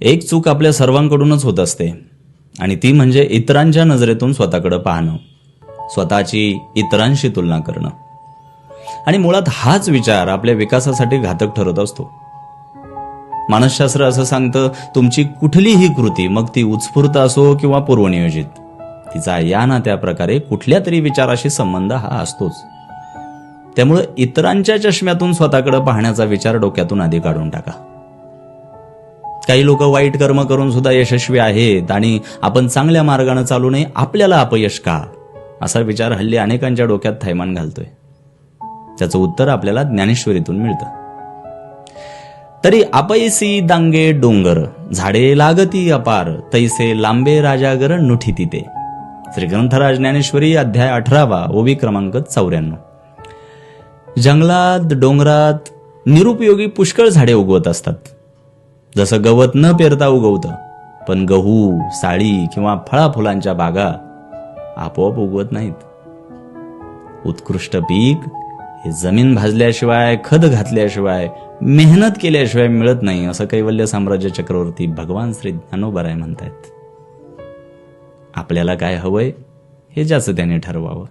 एक चूक आपल्या सर्वांकडूनच होत असते आणि ती म्हणजे इतरांच्या नजरेतून स्वतःकडे पाहणं, स्वतःची इतरांशी तुलना करणं. आणि मुळात हाच विचार आपल्या विकासासाठी घातक ठरत असतो. मानसशास्त्र असं सांगतं, तुमची कुठलीही कृती, मग ती उत्स्फूर्त असो किंवा पूर्वनियोजित, तिचा या ना त्या प्रकारे कुठल्या तरी विचाराशी संबंध हा असतोच. त्यामुळे इतरांच्या चष्म्यातून स्वतःकडे पाहण्याचा विचार डोक्यातून आधी काढून टाका. काही लोक वाईट कर्म करून सुद्धा यशस्वी आहेत आणि आपण चांगल्या मार्गाने चालू नये, आपल्याला अपयश का, असा विचार हल्ली अनेकांच्या डोक्यात थैमान घालतोय. त्याचं उत्तर आपल्याला ज्ञानेश्वरीतून मिळतं. तरी अपयसी दांगे डोंगर, झाडे लागती अपार, तैसे लांबे राजागर नुठिती ते. श्री ग्रंथराज ज्ञानेश्वरी, अध्याय 18, ओवी क्रमांक 94. जंगलात, डोंगरात निरुपयोगी पुष्कळ झाडे उगवत असतात. जसं गवत न पेरता उगवतं, पण गहू, साळी किंवा फळाफुलांच्या बागा आपोआप उगवत नाहीत. उत्कृष्ट पीक हे जमीन भाजल्याशिवाय, खत घातल्याशिवाय, मेहनत केल्याशिवाय मिळत नाही, असं कैवल्य साम्राज्य चक्रवर्ती भगवान श्री ज्ञानोबराय म्हणतायत. आपल्याला काय हवंय हे ज्याचं त्याने ठरवावं.